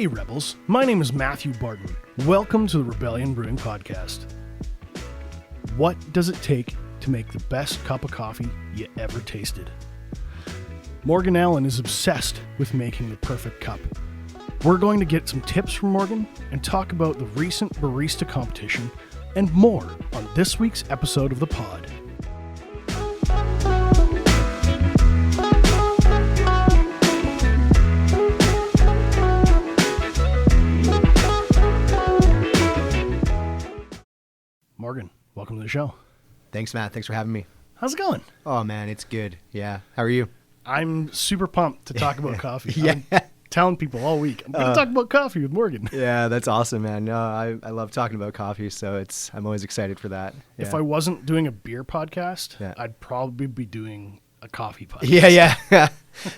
Hey Rebels, my name is Matthew Barton. Welcome to the Rebellion Brewing Podcast. What does it take to make the best cup of coffee you ever tasted? Morgan Allen is obsessed with making the perfect cup. We're going to get some tips from Morgan and talk about the recent barista competition and more on this week's episode of the pod. Morgan, welcome to the show. Thanks, Matt. Thanks for having me. How's it going? Oh, man, it's good. Yeah. How are you? I'm super pumped to talk about coffee. Yeah. I'm telling people all week, I'm going to talk about coffee with Morgan. Yeah, that's awesome, man. No, I love talking about coffee, so I'm always excited for that. Yeah. If I wasn't doing a beer podcast, Yeah. I'd probably be doing a coffee podcast. Yeah.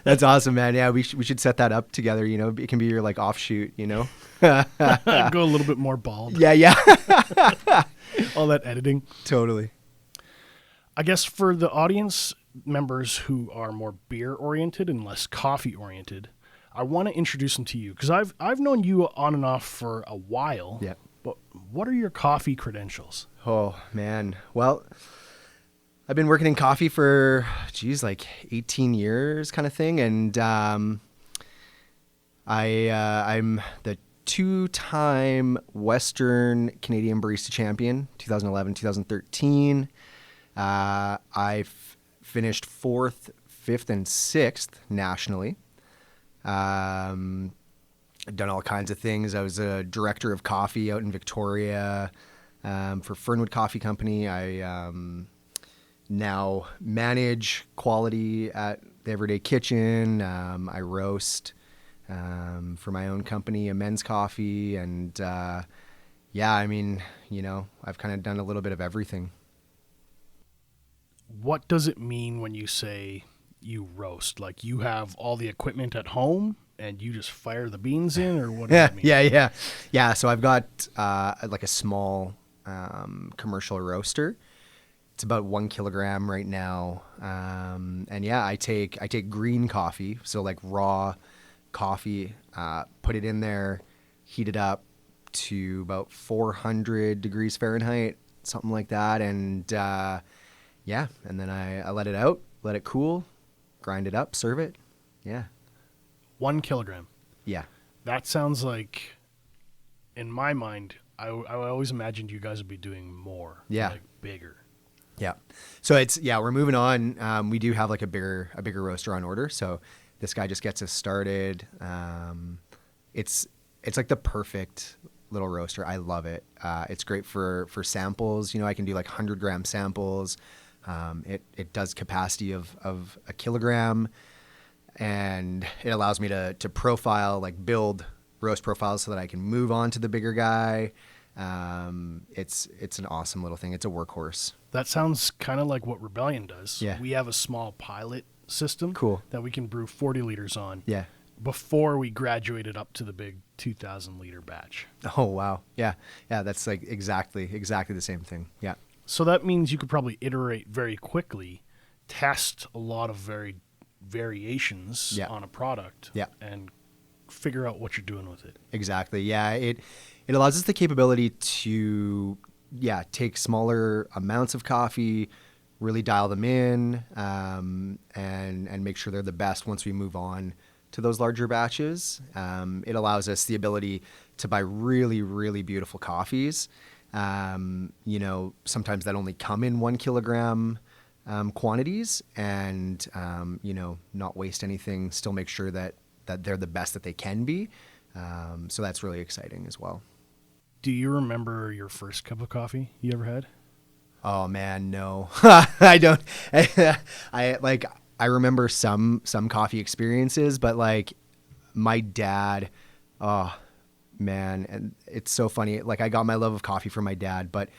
That's awesome, man. Yeah, we should set that up together, you know. It can be your, like, offshoot, you know. I'd go a little bit more bald. Yeah. All that editing. Totally. I guess for the audience members who are more beer-oriented and less coffee-oriented, I want to introduce them to you because I've known you on and off for a while. Yeah. But what are your coffee credentials? Oh, man. Well, I've been working in coffee for, like 18 years kind of thing. And I'm the two-time Western Canadian Barista Champion, 2011, 2013. I've finished 4th, 5th, and 6th nationally. I've done all kinds of things. I was a director of coffee out in Victoria for Fernwood Coffee Company. I now manage quality at the Everyday Kitchen. I roast for my own company, Amends Coffee. And I mean, you know, I've kind of done a little bit of everything. What does it mean when you say you roast? Like you have all the equipment at home and you just fire the beans in, or what does it mean? Yeah. So I've got like a small commercial roaster. It's about 1 kilogram right now. And yeah, I take green coffee. So like raw coffee, put it in there, heat it up to about 400 degrees Fahrenheit, something like that. And and then I let it out, let it cool, grind it up, serve it. Yeah. 1 kilogram. Yeah. That sounds like, in my mind, I always imagined you guys would be doing more. Yeah. Like bigger. Yeah. So we're moving on. We do have like a bigger roaster on order. So this guy just gets us started. It's like the perfect little roaster. I love it. It's great for samples. You know, I can do like 100-gram samples. It does capacity of 1 kilogram, and it allows me to profile, like build roast profiles so that I can move on to the bigger guy. It's an awesome little thing. It's a workhorse. That sounds kind of like what Rebellion does. Yeah. We have a small pilot system. Cool. That we can brew 40 liters on. Yeah. Before we graduated up to the big 2,000 liter batch. Oh, wow. Yeah. Yeah. That's like exactly the same thing. Yeah. So that means you could probably iterate very quickly, test a lot of variations on a product, and figure out what you're doing with it. Exactly. Yeah. It allows us the capability to take smaller amounts of coffee, really dial them in, and make sure they're the best once we move on to those larger batches. It allows us the ability to buy really, really beautiful coffees. You know, sometimes that only come in 1 kilogram quantities, and you know, not waste anything, still make sure that they're the best that they can be. So that's really exciting as well. Do you remember your first cup of coffee you ever had? Oh man, no. I don't. I remember some coffee experiences, but like my dad, oh man, and it's so funny. Like I got my love of coffee from my dad, but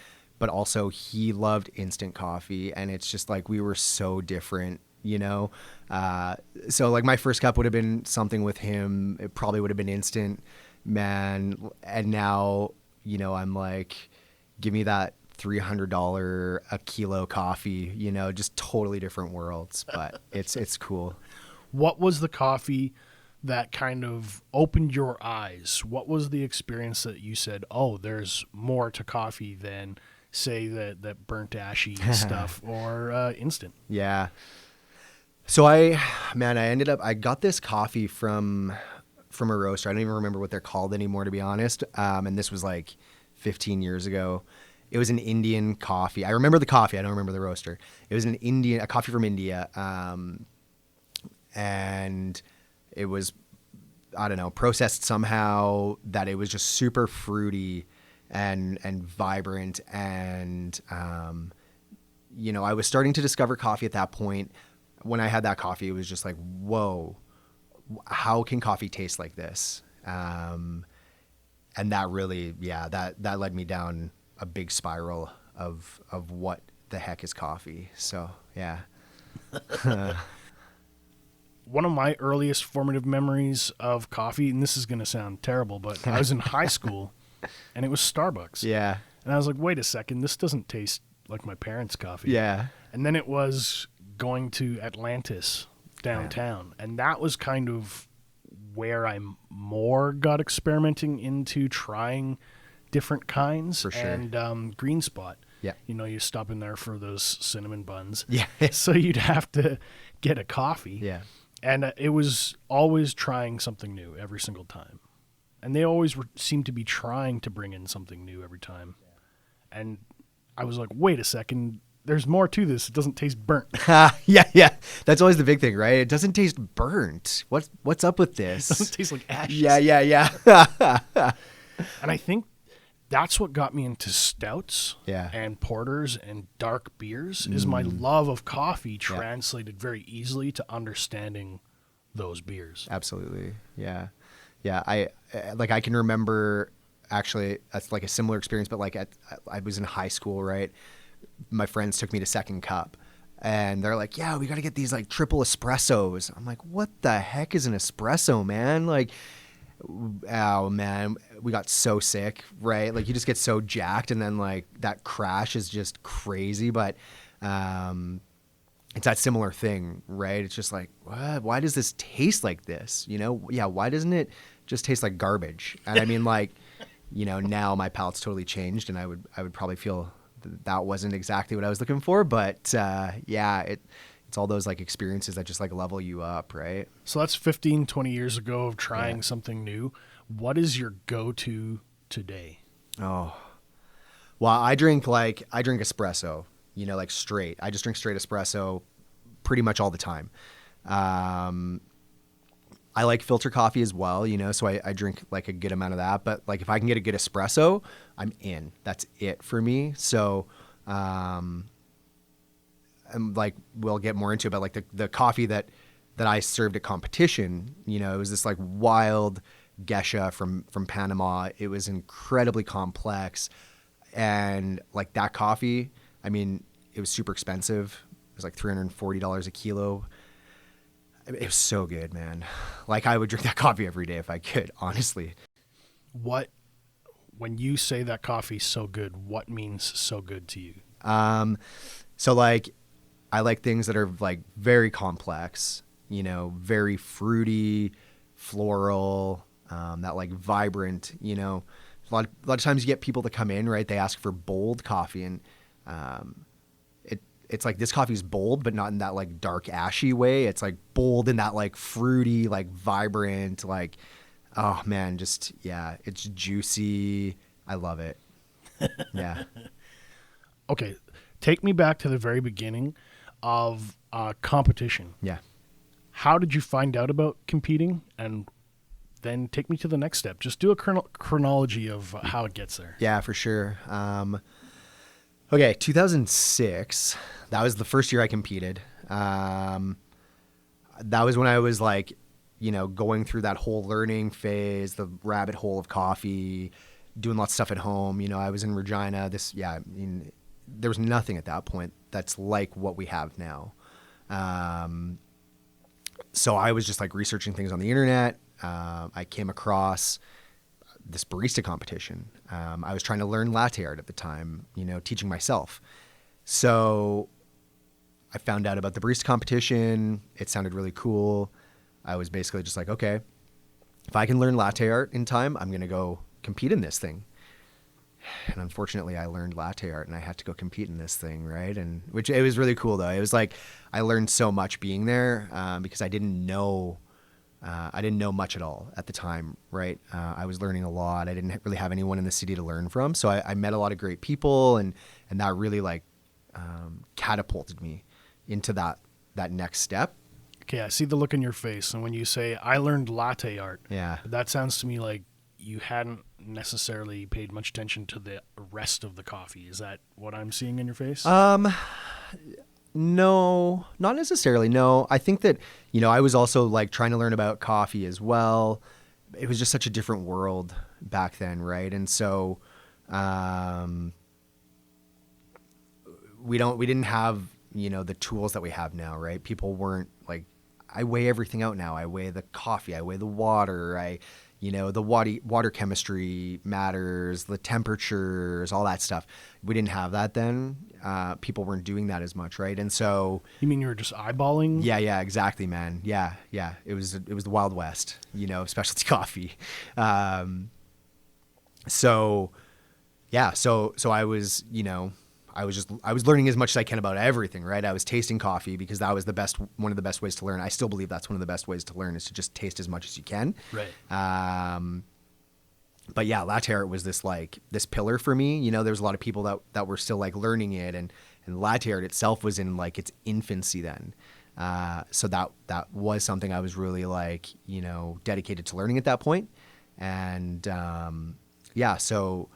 also he loved instant coffee, and it's just like we were so different, you know. So like my first cup would have been something with him. It probably would have been instant, man. And now, you know, I'm like, give me that $300 a kilo coffee, you know, just totally different worlds, but it's cool. What was the coffee that kind of opened your eyes? What was the experience that you said, oh, there's more to coffee than, say, that burnt ashy stuff or instant? Yeah. So I got this coffee from a roaster. I don't even remember what they're called anymore, to be honest. And this was like 15 years ago. It was an Indian coffee. I remember the coffee. I don't remember the roaster. It was a coffee from India. And it was, I don't know, processed somehow that it was just super fruity and vibrant. And, I was starting to discover coffee at that point. When I had that coffee, it was just like, whoa, how can coffee taste like this? And that really, that led me down a big spiral of what the heck is coffee. So, yeah. One of my earliest formative memories of coffee, and this is going to sound terrible, but I was in high school and it was Starbucks. Yeah. And I was like, wait a second, this doesn't taste like my parents' coffee. Yeah. And then it was going to Atlantis downtown. Yeah. And that was kind of where I more got experimenting into trying different kinds. For sure. And Green Spot. Yeah. You stop in there for those cinnamon buns. Yeah. So you'd have to get a coffee. Yeah. And it was always trying something new every single time. And they always seemed to be trying to bring in something new every time. Yeah. And I was like, wait a second, there's more to this. It doesn't taste burnt. Yeah. That's always the big thing, right? It doesn't taste burnt. What's up with this? It doesn't taste like ashes. Yeah. And I think that's what got me into stouts Yeah. and porters and dark beers is my love of coffee translated very easily to understanding those beers. Absolutely. Yeah. Yeah. I can remember actually that's like a similar experience, but I was in high school, right? My friends took me to Second Cup and they're like, yeah, we got to get these like triple espressos. I'm like, what the heck is an espresso, man? Like, oh man, we got so sick, right? Like you just get so jacked and then like that crash is just crazy. But it's that similar thing, right? It's just like, what? Why does this taste like this? Why doesn't it just taste like garbage? And I mean, like, now my palate's totally changed and I would probably feel that wasn't exactly what I was looking for. But it's all those like experiences that just like level you up, right? So that's 15, 20 years ago of trying something new. What is your go-to today? Oh, well, I drink espresso, like straight. I just drink straight espresso pretty much all the time. I like filter coffee as well, so I drink like a good amount of that. But like if I can get a good espresso, I'm in. That's it for me. So, and like we'll get more into it, but like the coffee that I served at competition, it was this like wild geisha from Panama. It was incredibly complex, and like that coffee, I mean, it was super expensive. It was like $340 a kilo. It was so good, man. Like I would drink that coffee every day if I could, honestly. When you say that coffee's so good, what means so good to you? So like I like things that are like very complex, very fruity, floral, that like vibrant, a lot of times you get people that come in, right? They ask for bold coffee and, it's like this coffee's bold, but not in that like dark ashy way. It's like bold in that like fruity, like vibrant, like, oh man, just, yeah, it's juicy. I love it. Yeah. Okay. Take me back to the very beginning of competition. Yeah. How did you find out about competing? And then take me to the next step. Just do a chronology of how it gets there. Yeah, for sure. Okay, 2006, that was the first year I competed. That was when I was like, going through that whole learning phase, the rabbit hole of coffee, doing lots of stuff at home. I was in Regina. There was nothing at that point that's like what we have now. So I was just like researching things on the internet. I came across this barista competition. I was trying to learn latte art at the time, teaching myself. So I found out about the barista competition. It sounded really cool. I was basically just like, okay, if I can learn latte art in time, I'm going to go compete in this thing. And unfortunately, I learned latte art and I had to go compete in this thing, right? And which it was really cool though. It was like I learned so much being there because I didn't know much at all at the time, right? I was learning a lot. I didn't really have anyone in the city to learn from, so I met a lot of great people, and that really like catapulted me into that next step. Okay, I see the look in your face, and when you say I learned latte art, Yeah. that sounds to me like you hadn't necessarily paid much attention to the rest of the coffee. Is that what I'm seeing in your face? No, not necessarily. No, I think that, I was also like trying to learn about coffee as well. It was just such a different world back then, right? And so, we didn't have, the tools that we have now, right? People weren't like, I weigh everything out now. I weigh the coffee, I weigh the water, the water chemistry matters, the temperatures, all that stuff. We didn't have that then. People weren't doing that as much, right? And so, you mean you were just eyeballing? Yeah, exactly, man. Yeah. It was the Wild West, specialty coffee. So I was, I was learning as much as I can about everything, right? I was tasting coffee because that was one of the best ways to learn. I still believe that's one of the best ways to learn is to just taste as much as you can. Right. But yeah, latte art was this pillar for me. There was a lot of people that were still like learning it, and latte art itself was in like its infancy then. So that was something I was really like, dedicated to learning at that point. And so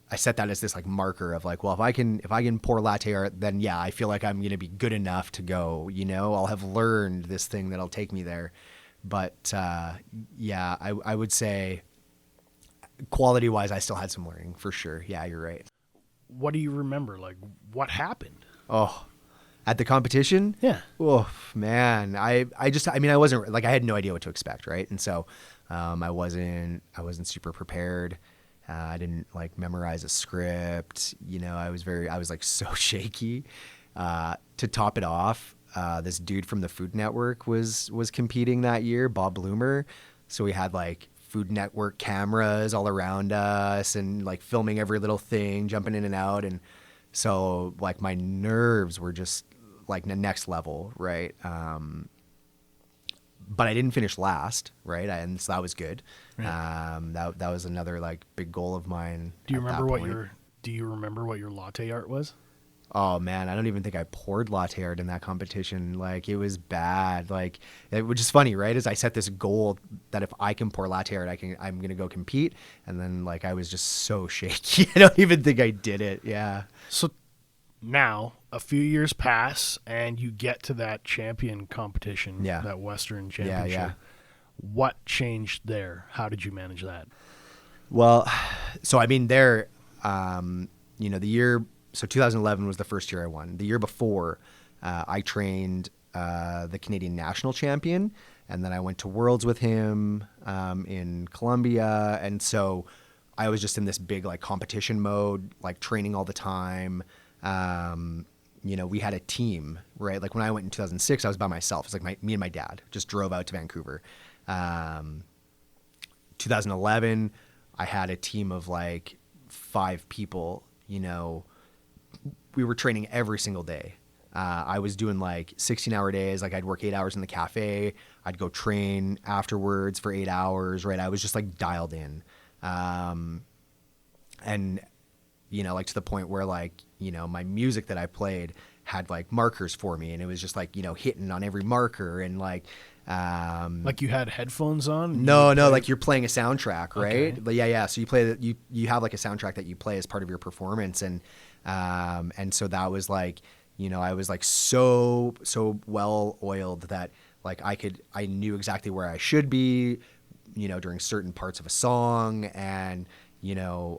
I set that as this like marker of like, well, if I can pour latte art, then yeah, I feel like I'm going to be good enough to go, I'll have learned this thing that'll take me there. But, I would say quality wise, I still had some learning for sure. Yeah, you're right. What do you remember? Like what happened? Oh, at the competition? Yeah. Oh man. I wasn't like, I had no idea what to expect. Right. And so, I wasn't super prepared. I didn't like memorize a script, I was like so shaky. To top it off, this dude from the Food Network was competing that year, Bob Bloomer. So we had like Food Network cameras all around us and like filming every little thing, jumping in and out. And so like my nerves were just like the next level. Right. But I didn't finish last, right? And so that was good. Right. That was another like big goal of mine. Do you remember what your latte art was? Oh man, I don't even think I poured latte art in that competition. Like it was bad. Like which is funny, right? Is I set this goal that if I can pour latte art, I'm gonna go compete. And then like I was just so shaky. I don't even think I did it. Yeah. So now a few years pass and you get to that champion competition, that Western Championship. Yeah. What changed there? How did you manage that? Well, so I mean there, the year, so 2011 was the first year I won. The year before, I trained the Canadian national champion, and then I went to Worlds with him in Colombia. And so I was just in this big like competition mode, like training all the time. We had a team, right? Like when I went in 2006, I was by myself. It's like me and my dad just drove out to Vancouver. 2011, I had a team of like 5 people. We were training every single day. I was doing like 16-hour days. Like I'd work 8 hours in the cafe. I'd go train afterwards for 8 hours, right? I was just like dialed in. And like to the point where like, my music that I played had like markers for me, and it was just like, hitting on every marker and like you had headphones on? No, like you're playing a soundtrack, right? Okay. But yeah. So you have like a soundtrack that you play as part of your performance. And so that was like, I was like so well oiled that like I knew exactly where I should be, during certain parts of a song. And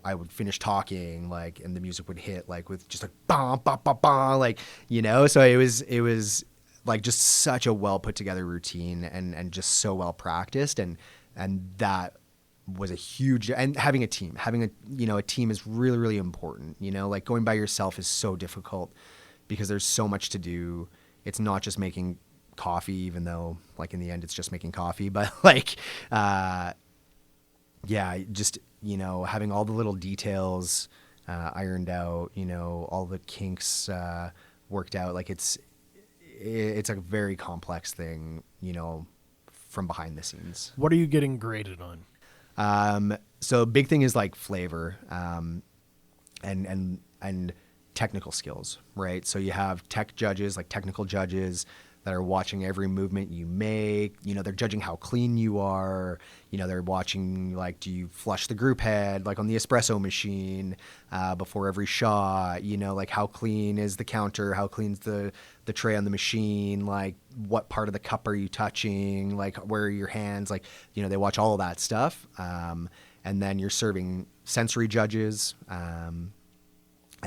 I would finish talking, like, and the music would hit, like, with just like, bah, bah, bah, bah, like, so it was like just such a well put together routine and just so well practiced. And that was a huge, and having a team is really, really important, like going by yourself is so difficult because there's so much to do. It's not just making coffee, even though like in the end it's just making coffee, but like, yeah, just, having all the little details, ironed out, all the kinks, worked out. Like it's a very complex thing, from behind the scenes. What are you getting graded on? So big thing is like flavor, and technical skills, right? So you have tech judges, like technical judges that are watching every movement you make. They're judging how clean you are. They're watching, like, do you flush the group head, like on the espresso machine, before every shot, like how clean is the counter? How clean's the tray on the machine? Like what part of the cup are you touching? Like where are your hands? Like, they watch all of that stuff. And then you're serving sensory judges, and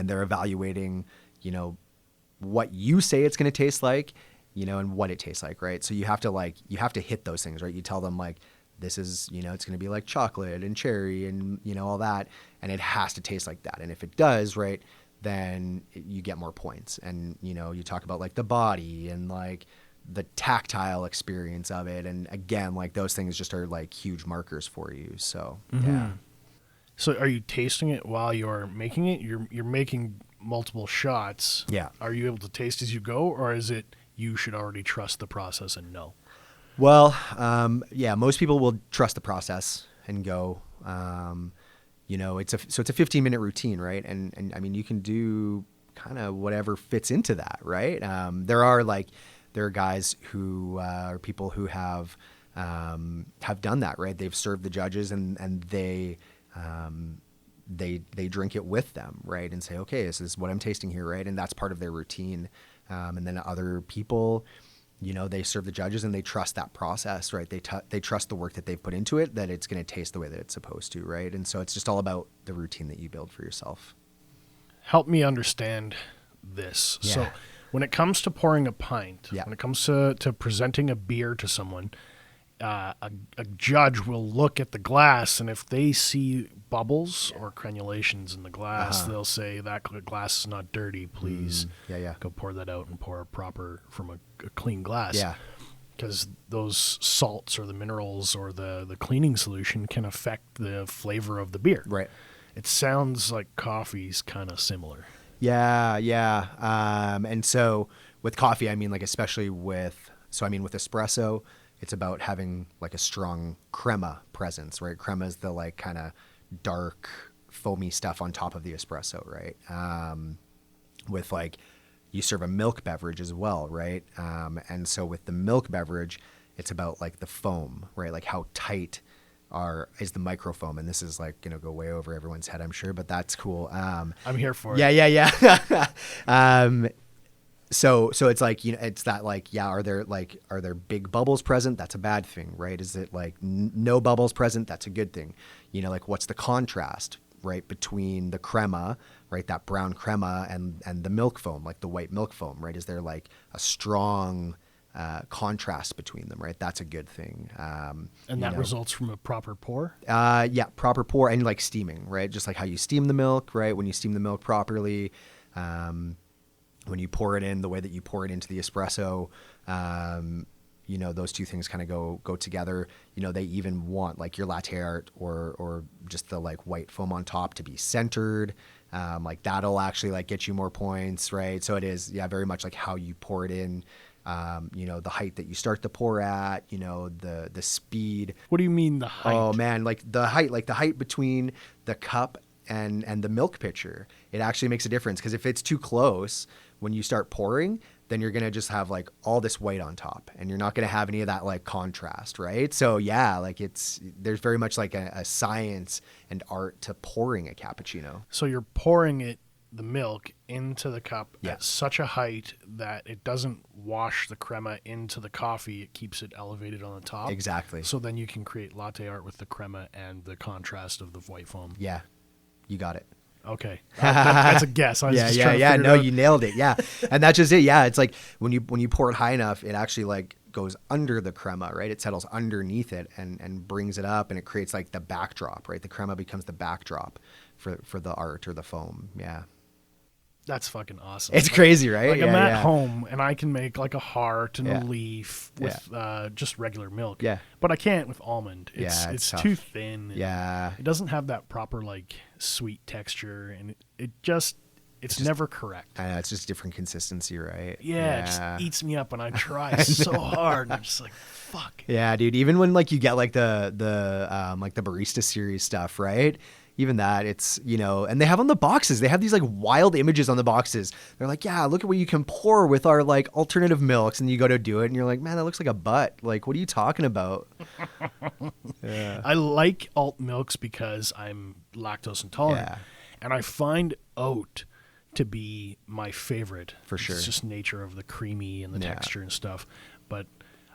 they're evaluating, what you say it's going to taste like, and what it tastes like, right? So you have to hit those things, right? You tell them like, this is, it's going to be like chocolate and cherry and, all that. And it has to taste like that. And if it does, right, then you get more points. And, you talk about like the body and like the tactile experience of it. And again, like those things just are like huge markers for you. So, yeah. So are you tasting it while you're making it? You're making multiple shots. Yeah. Are you able to taste as you go, or is it you should already trust the process and know? Well, yeah, most people will trust the process and go. It's a 15-minute routine, right? And I mean, you can do kind of whatever fits into that, right? There are guys who are people who have done that, right? They've served the judges and they drink it with them, right? And say, okay, this is what I'm tasting here, right? And that's part of their routine. And then other people, they serve the judges and they trust that process, right? They trust the work that they've put into it, that it's going to taste the way that it's supposed to, right? And so it's just all about the routine that you build for yourself. Help me understand this. Yeah. So when it comes to pouring a pint, Yeah. when it comes to presenting a beer to someone, a judge will look at the glass, and if they see bubbles or crenulations in the glass, they'll say that glass is not dirty. Please, go pour that out and pour from a clean glass. Yeah, because those salts or the minerals or the cleaning solution can affect the flavor of the beer. right. It sounds like coffee's kind of similar. Yeah. And so with coffee, I mean, like especially with espresso, it's about having like a strong crema presence, right? Crema is the like kind of dark, foamy stuff on top of the espresso, right? With like, you serve a milk beverage as well, right? And so with the milk beverage, it's about like the foam, right? Like how tight is the microfoam. And this is like going to go way over everyone's head, I'm sure, but that's cool. I'm here for it. Yeah. So it's like, it's that like, yeah, are there big bubbles present? That's a bad thing, right? Is it like no bubbles present? That's a good thing. Like what's the contrast, right, between the crema, right, that brown crema and the milk foam, like the white milk foam, right? Is there like a strong contrast between them, right? That's a good thing. And that results from a proper pour? Yeah, proper pour and like steaming, right? Just like how you steam the milk, right? When you steam the milk properly, when you pour it in the way that you pour it into the espresso, those two things kind of go together. They even want like your latte art or just the like white foam on top to be centered. Like that'll actually like get you more points, right? So it is, yeah, very much like how you pour it in, the height that you start the pour at, the speed. What do you mean the height? Oh man, like the height between the cup and the milk pitcher. It actually makes a difference, because if it's too close when you start pouring, then you're going to just have like all this white on top and you're not going to have any of that like contrast, right? So yeah, like there's very much like a science and art to pouring a cappuccino. So you're pouring the milk into the cup Yeah. at such a height that it doesn't wash the crema into the coffee. It keeps it elevated on the top. Exactly. So then you can create latte art with the crema and the contrast of the white foam. Yeah, you got it. Okay. That's a guess. I was just trying to figure it No, out. you nailed it. Yeah. And that's just it. Yeah. It's like when you pour it high enough, it actually like goes under the crema, right? It settles underneath it and brings it up, and it creates like the backdrop, right? The crema becomes the backdrop for the art or the foam. Yeah. that's fucking awesome. It's crazy, right? Like I'm at home and I can make like a heart and a leaf with just regular milk. Yeah. But I can't with almond. It's tough. too thin. Yeah. It doesn't have that proper like sweet texture, and it's never correct. I know, it's just different consistency, right? Yeah, it just eats me up, and I try so hard, and I'm just like, fuck. Yeah, dude. Even when like you get like the barista series stuff, right? Even that, it's, and they have on the boxes, they have these like wild images on the boxes. They're like, yeah, look at what you can pour with our like alternative milks, and you go to do it, and you're like, man, that looks like a butt. Like, what are you talking about? Yeah. I like alt milks because I'm lactose intolerant, and I find oat to be my favorite. For sure. It's just nature of the creamy and the texture and stuff. But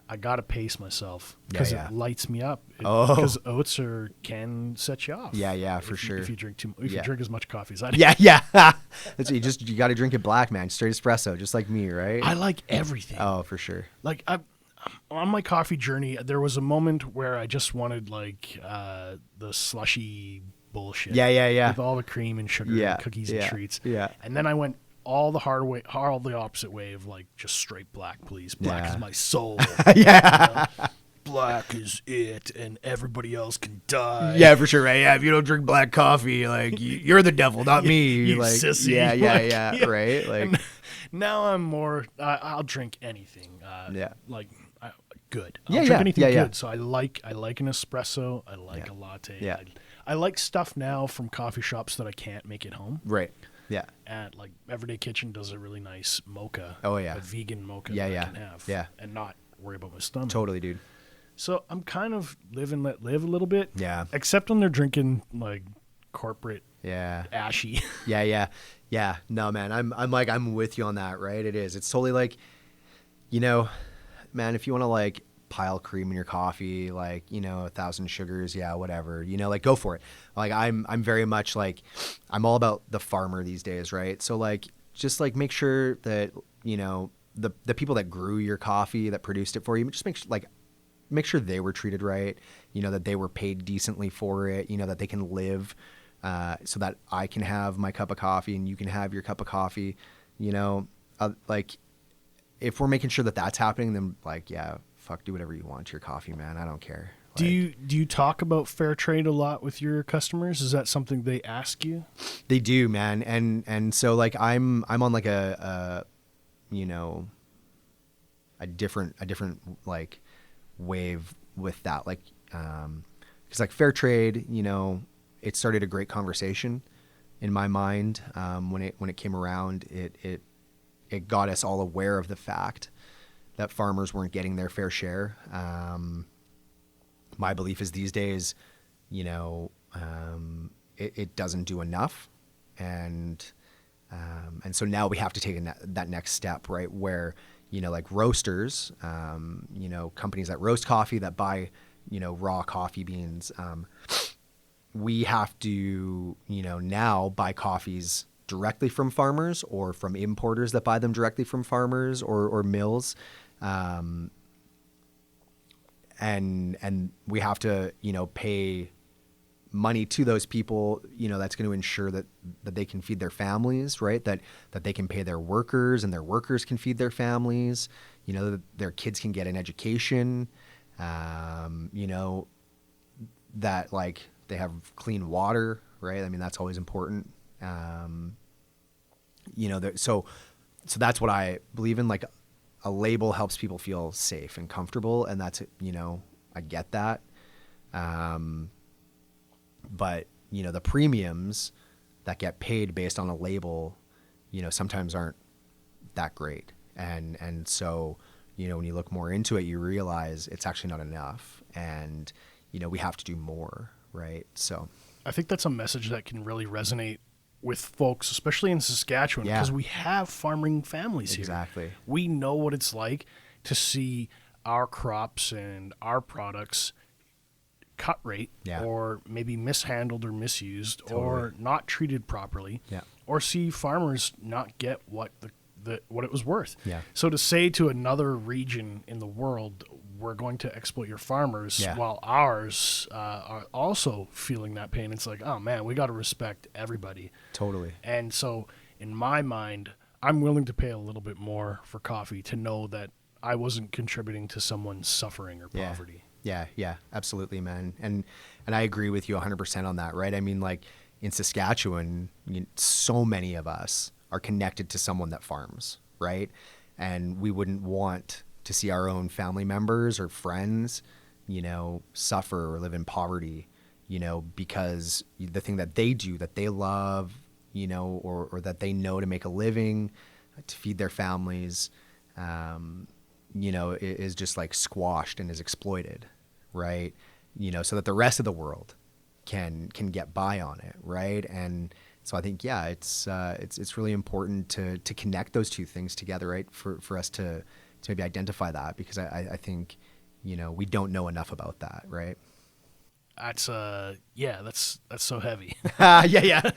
I got to pace myself because it lights me up. Because oats can set you off. Yeah, for sure. If you drink you drink as much coffee as I do. Yeah. You got to drink it black, man. Straight espresso, just like me, right? I like everything. Oh, for sure. Like on my coffee journey, there was a moment where I just wanted like the slushy bullshit. Yeah. With all the cream and sugar and cookies and treats. Yeah. And then I went all the the opposite way of like just straight black, please. Black is my soul. Yeah. Black is it, and everybody else can die. Yeah, for sure, right? Yeah, if you don't drink black coffee, like you're the devil, not me. You like, sissy. Yeah, right? Like, and now I'm more. I'll drink anything. Good. I'll drink anything good. So I like an espresso. I like a latte. Yeah. I like stuff now from coffee shops that I can't make at home. Right. Yeah. And like Everyday Kitchen does a really nice mocha. Oh yeah. A vegan mocha that I can have. Yeah. And not worry about my stomach. Totally, dude. So I'm kind of live and let live a little bit. Yeah. Except when they're drinking like corporate. Yeah. Ashy. Yeah. No, man. I'm with you on that, right? It is. It's totally like, man, if you want to like pile cream in your coffee, like, 1,000 sugars, whatever, like go for it. Like I'm very much like, I'm all about the farmer these days, right? So like, just like make sure that, the people that grew your coffee, that produced it for you, just make sure they were treated right, that they were paid decently for it, that they can live, so that I can have my cup of coffee and you can have your cup of coffee, like if we're making sure that that's happening, then like, fuck, do whatever you want to your coffee, man. I don't care. Do you talk about fair trade a lot with your customers? Is that something they ask you? They do, man. And so like I'm on like a different like wave with that, like because like fair trade, it started a great conversation in my mind when it came around. It got us all aware of the fact that farmers weren't getting their fair share. My belief is these days, it doesn't do enough, and so now we have to take that next step, right? Where like roasters, companies that roast coffee, that buy raw coffee beans, we have to now buy coffees directly from farmers or from importers that buy them directly from farmers or mills. And we have to, pay money to those people, that's going to ensure that they can feed their families, right? That they can pay their workers and their workers can feed their families, that their kids can get an education, that like they have clean water, right? I mean, that's always important. So that's what I believe in. Like a label helps people feel safe and comfortable, and that's, I get that. But the premiums that get paid based on a label, sometimes aren't that great. And so, when you look more into it, you realize it's actually not enough, and, we have to do more. Right. So I think that's a message that can really resonate with folks, especially in Saskatchewan, because we have farming families here. Exactly. We know what it's like to see our crops and our products cut rate or maybe mishandled or misused or not treated properly, or see farmers not get what what it was worth. Yeah. So to say to another region in the world, we're going to exploit your farmers while ours are also feeling that pain. It's like, oh man, we got to respect everybody. Totally. And so in my mind, I'm willing to pay a little bit more for coffee to know that I wasn't contributing to someone's suffering or poverty. Yeah, absolutely, man. And I agree with you 100% on that, right? I mean, like in Saskatchewan, so many of us are connected to someone that farms, right? And we wouldn't want to see our own family members or friends, suffer or live in poverty, because the thing that they do, that they love, or that they know to make a living, to feed their families, is just like squashed and is exploited, right? So that the rest of the world can get by on it, right? And so I think, yeah, it's really important to connect those two things together, right? For us to maybe identify that, because I think, we don't know enough about that, right? That's so heavy. Yeah.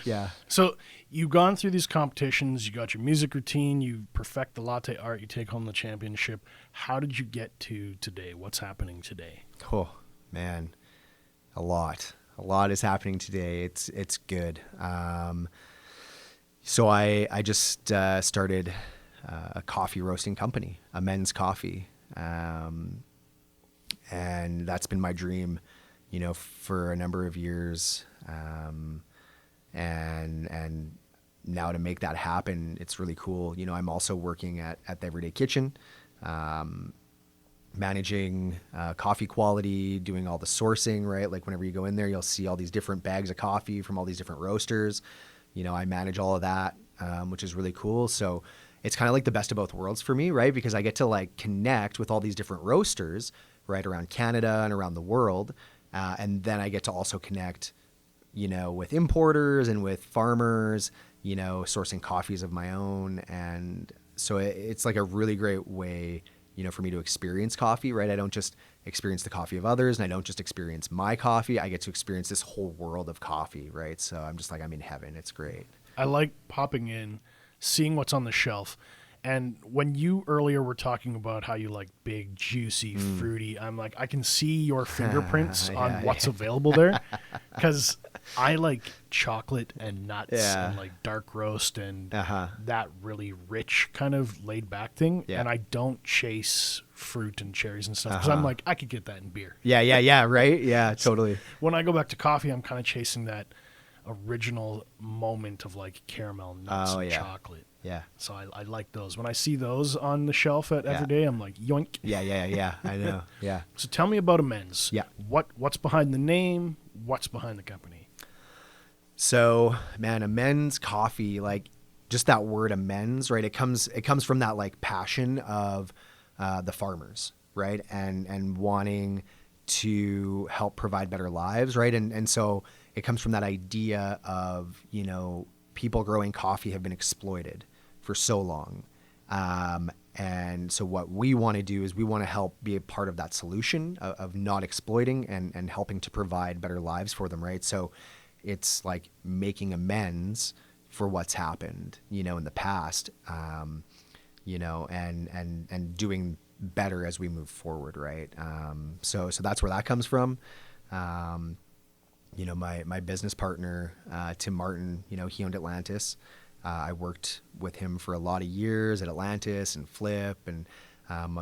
Yeah. So you've gone through these competitions, you got your music routine, you perfect the latte art, you take home the championship. How did you get to today? What's happening today? Oh, man, a lot is happening today. It's good. So I just started a coffee roasting company, Amends Coffee. And that's been my dream, for a number of years. And now to make that happen, it's really cool. I'm also working at the Everyday Kitchen, managing coffee quality, doing all the sourcing, right? Like whenever you go in there, you'll see all these different bags of coffee from all these different roasters. I manage all of that, which is really cool. So it's kind of like the best of both worlds for me, right? Because I get to like connect with all these different roasters, right, around Canada and around the world. And then I get to also connect, with importers and with farmers, sourcing coffees of my own. And so it's like a really great way, for me to experience coffee, right? I don't just experience the coffee of others, and I don't just experience my coffee. I get to experience this whole world of coffee, right? So I'm just like, I'm in heaven. It's great. I like popping in, seeing what's on the shelf. And when you earlier were talking about how you like big, juicy, fruity, I'm like, I can see your fingerprints on what's available there. Because I like chocolate and nuts and like dark roast and that really rich kind of laid back thing. Yeah. And I don't chase fruit and cherries and stuff because I'm like, I could get that in beer. Yeah, right? Yeah, totally. When I go back to coffee, I'm kind of chasing that original moment of like caramel, nuts, and chocolate. Yeah. So I like those. When I see those on the shelf at Everyday, I'm like, yoink. Yeah. I know. Yeah. So tell me about Amends. Yeah. What's behind the name? What's behind the company? So, man, Amends Coffee, like just that word amends, right? It comes from that like passion of the farmers, right? And wanting to help provide better lives, right? And so it comes from that idea of, people growing coffee have been exploited for so long. And so what we want to do is we want to help be a part of that solution of not exploiting and helping to provide better lives for them, right? So it's like making amends for what's happened, in the past, and doing better as we move forward, right? So that's where that comes from. My business partner, Tim Martin, he owned Atlantis. I worked with him for a lot of years at Atlantis and Flip and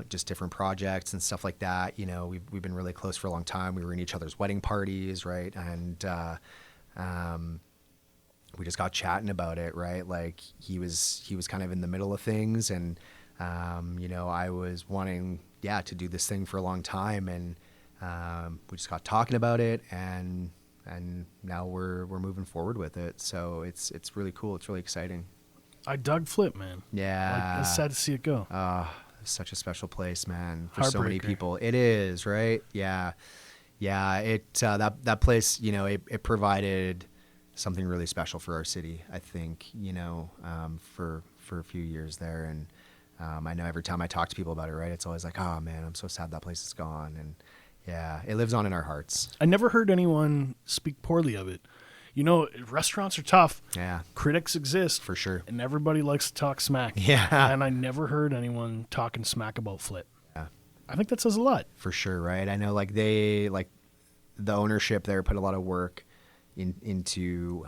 just different projects and stuff like that. We've been really close for a long time. We were in each other's wedding parties, right? And we just got chatting about it, right? Like he was kind of in the middle of things, and I was wanting, to do this thing for a long time, and we just got talking about it, and now we're moving forward with it. So it's really cool. It's really exciting. I dug Flip, man. Yeah. It's sad to see it go. It's such a special place, man, for so many people. It is, right? Yeah. It that place, it provided something really special for our city, I think, for a few years there. And I know every time I talk to people about it, right, it's always like, oh man, I'm so sad that place is gone. And yeah, it lives on in our hearts. I never heard anyone speak poorly of it. Restaurants are tough. Yeah. Critics exist. For sure. And everybody likes to talk smack. Yeah. And I never heard anyone talking smack about Flip. Yeah. I think that says a lot. For sure, right? I know the ownership there put a lot of work into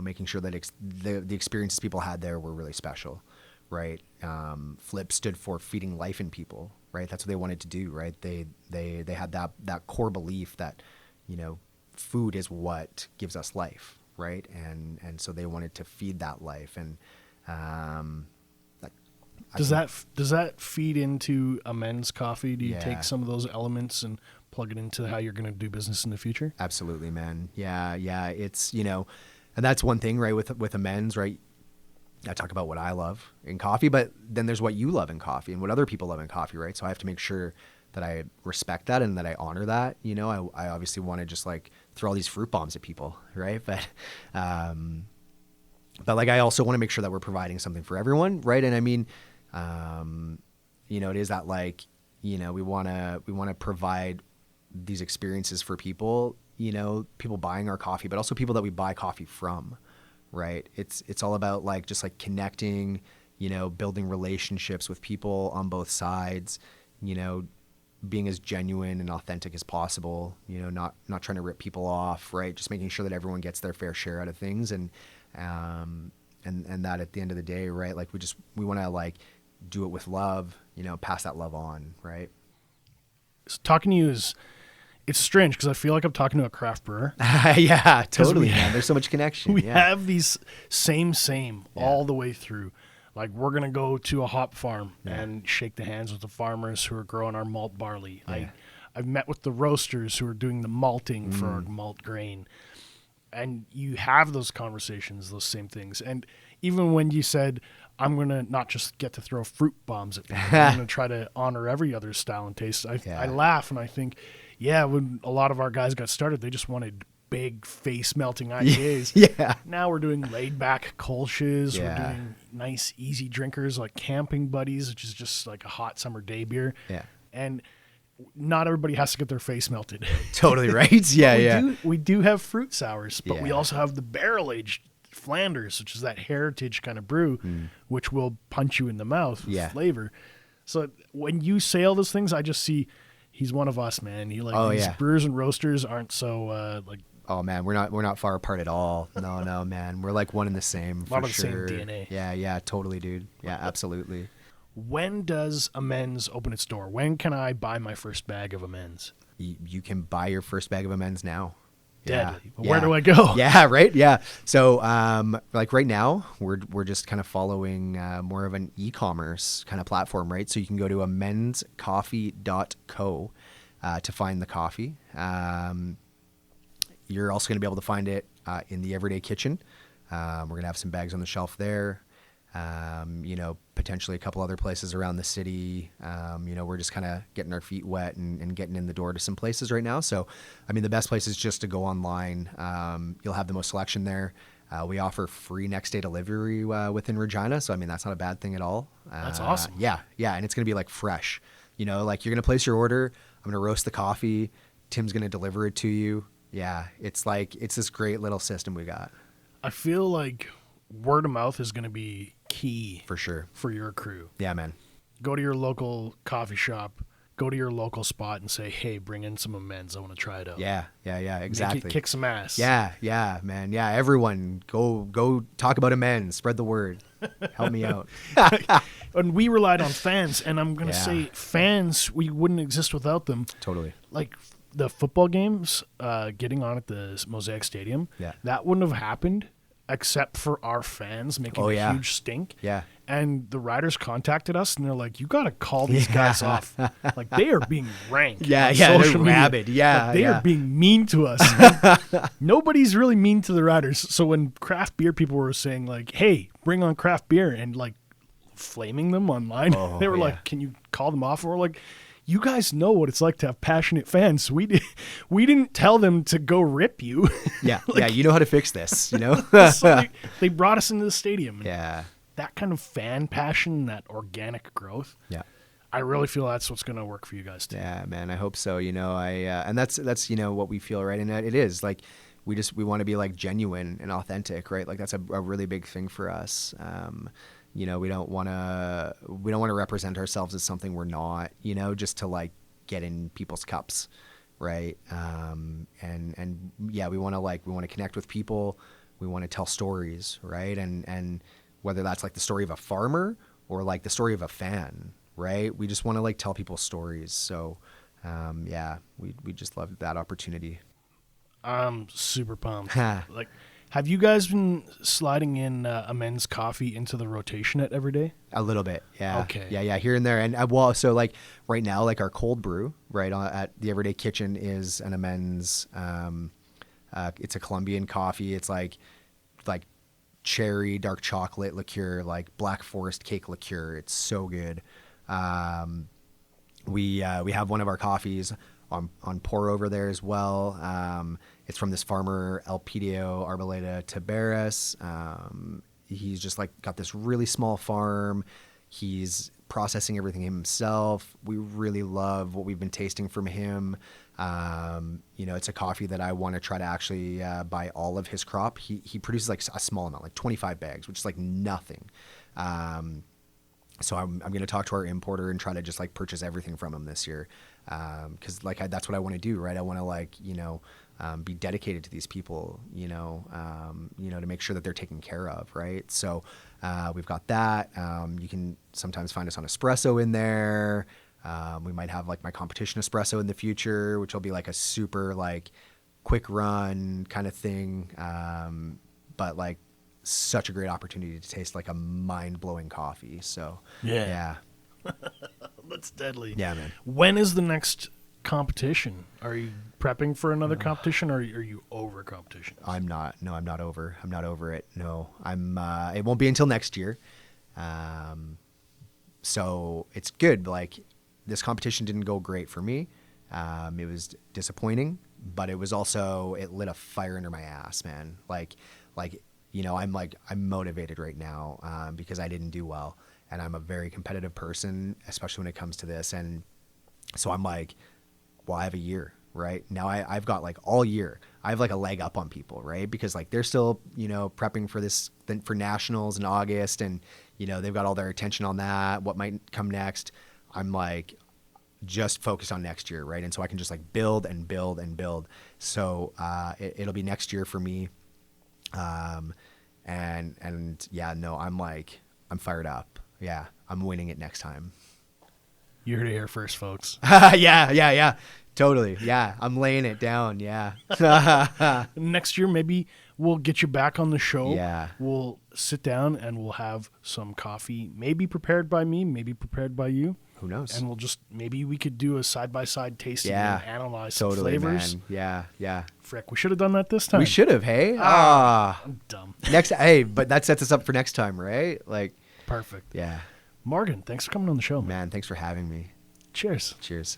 making sure that the experiences people had there were really special, right? Flip stood for feeding life in people, right? That's what they wanted to do, right? They had that core belief that food is what gives us life, right? And so they wanted to feed that life. And does that feed into Amends Coffee? Do you take some of those elements and plug it into how you're going to do business in the future? Absolutely, man. Yeah. It's, and that's one thing, right? With Amends, right? I talk about what I love in coffee, but then there's what you love in coffee and what other people love in coffee, right? So I have to make sure that I respect that and that I honor that. I obviously want to just like throw all these fruit bombs at people, right? But like I also want to make sure that we're providing something for everyone, right? And I mean, it is that like, we want to provide these experiences for people, people buying our coffee, but also people that we buy coffee from, right? It's all about like just like connecting, building relationships with people on both sides, being as genuine and authentic as possible, not trying to rip people off, right? Just making sure that everyone gets their fair share out of things. And that at the end of the day, right? Like we want to like do it with love, pass that love on, right? So talking to you it's strange because I feel like I'm talking to a craft brewer. Yeah, totally, man. There's so much connection. We have these same all the way through. Like we're going to go to a hop farm and shake the hands with the farmers who are growing our malt barley. Yeah. I've met with the roasters who are doing the malting for our malt grain. And you have those conversations, those same things. And even when you said, I'm going to not just get to throw fruit bombs at people, I'm going to try to honor every other style and taste. I laugh and I think, when a lot of our guys got started, they just wanted big face-melting IPAs. Yeah. Now we're doing laid-back Kolsch's. Yeah. We're doing nice, easy drinkers like Camping Buddies, which is just like a hot summer day beer. Yeah. And not everybody has to get their face melted. Totally right. Yeah, we do have fruit sours, but we also have the barrel-aged Flanders, which is that heritage kind of brew, which will punch you in the mouth with flavor. So when you say all those things, I just see he's one of us, man. These brewers and roasters aren't so like. Oh man, we're not far apart at all. No, man, we're like one and the same. A lot of the same DNA. Yeah, totally, dude. Yeah, absolutely. When does Amends open its door? When can I buy my first bag of Amends? You can buy your first bag of Amends now. Deadly. Yeah. Where do I go? Yeah, right. Yeah. So, like right now, we're just kind of following more of an e-commerce kind of platform, right? So you can go to amendscoffee.co to find the coffee. You're also going to be able to find it in the Everyday Kitchen. We're going to have some bags on the shelf there. Potentially a couple other places around the city. We're just kind of getting our feet wet and getting in the door to some places right now. So, I mean, the best place is just to go online. You'll have the most selection there. We offer free next day delivery within Regina. So, I mean, that's not a bad thing at all. That's awesome. Yeah. And it's going to be like fresh, like you're going to place your order. I'm going to roast the coffee. Tim's going to deliver it to you. Yeah. It's this great little system we got. I feel like word of mouth is going to be key for sure for your crew. Yeah, man. Go to your local coffee shop, go to your local spot and say, hey, bring in some Amends. I want to try it out. Yeah, exactly. Make it kick some ass. Yeah, man. Yeah, everyone go talk about Amends. Spread the word. Help me out. And we relied on fans, and I'm going to say fans, we wouldn't exist without them. Totally. Like the football games, getting on at the Mosaic Stadium, that wouldn't have happened except for our fans making a huge stink. Yeah. And the riders contacted us, and they're like, you got to call these guys off. Like, they are being rank. They're rabid. Yeah. They are being mean to us. Nobody's really mean to the riders. So when craft beer people were saying, like, hey, bring on craft beer, and, like, flaming them online, they were like, can you call them off? And we're like, you guys know what it's like to have passionate fans. We didn't tell them to go rip you. Yeah, you know how to fix this, So they brought us into the stadium. Yeah. That kind of fan passion, that organic growth. Yeah. I really feel that's what's going to work for you guys too. Yeah, man. I hope so. And that's what we feel, right? And it is like we want to be like genuine and authentic, right? Like that's a really big thing for us. We don't want to represent ourselves as something we're not, just to like get in people's cups. right? And yeah, we want to connect with people. We want to tell stories, right? And whether that's like the story of a farmer or like the story of a fan, right? We just want to like tell people stories. So yeah, we just love that opportunity. I'm super pumped. Like, have you guys been sliding in Amends Coffee into the rotation at every day? A little bit, yeah. Okay. Yeah, here and there. And well, so like right now, like our cold brew, right, at the Everyday Kitchen is an Amends. It's a Colombian coffee. It's like cherry, dark chocolate liqueur, like black forest cake liqueur. It's so good. We have one of our coffees on pour over there as well. It's from this farmer Elpidio Arboleda Taberas. He's just like got this really small farm. He's processing everything himself. We really love what we've been tasting from him. It's a coffee that I want to try to actually buy all of his crop. He produces like a small amount, like 25 bags, which is like nothing. So I'm going to talk to our importer and try to just like purchase everything from him this year. Cause like that's what I want to do, right? I want to be dedicated to these people, to make sure that they're taken care of. Right. So, we've got that. You can sometimes find us on espresso in there. We might have like my competition espresso in the future, which will be like a super like quick run kind of thing. But like such a great opportunity to taste like a mind blowing coffee. So yeah. That's deadly. Yeah, man. When is the next competition? Are you prepping for another competition, or are you over competition? I'm not. No, I'm not over. I'm not over it. No, it won't be until next year. So it's good. Like this competition didn't go great for me. It was disappointing, but it was also, it lit a fire under my ass, man. I'm motivated right now, because I didn't do well. And I'm a very competitive person, especially when it comes to this. And so I'm like, well, I have a year, right? Now I've got like all year. I have like a leg up on people, right? Because like they're still, prepping for this, for nationals in August, and, they've got all their attention on that, what might come next. I'm like, just focused on next year, right? And so I can just like build and build and build. So it'll be next year for me. And yeah, no, I'm fired up. Yeah, I'm winning it next time. You heard it here first, folks. Yeah. Totally. Yeah, I'm laying it down. Yeah. Next year, maybe we'll get you back on the show. Yeah. We'll sit down and we'll have some coffee, maybe prepared by me, maybe prepared by you. Who knows? And maybe we could do a side-by-side tasting and analyze some flavors. Man. Yeah. Frick, we should have done that this time. We should have, hey? I'm dumb. But that sets us up for next time, right? Like, perfect. Yeah. Morgan, thanks for coming on the show. Man, thanks for having me. Cheers. Cheers.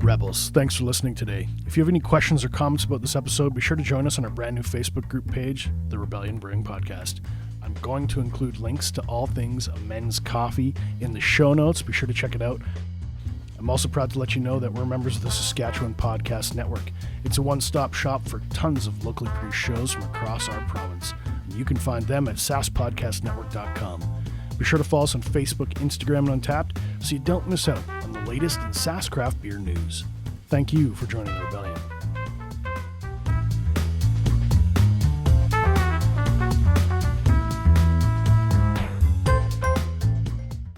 Rebels, thanks for listening today. If you have any questions or comments about this episode, be sure to join us on our brand new Facebook group page, The Rebellion Brewing Podcast. I'm going to include links to all things Amends Coffee in the show notes. Be sure to check it out. I'm also proud to let you know that we're members of the Saskatchewan Podcast Network. It's a one-stop shop for tons of locally produced shows from across our province. You can find them at saspodcastnetwork.com. Be sure to follow us on Facebook, Instagram, and Untappd so you don't miss out on the latest in Sask craft beer news. Thank you for joining the Rebellion.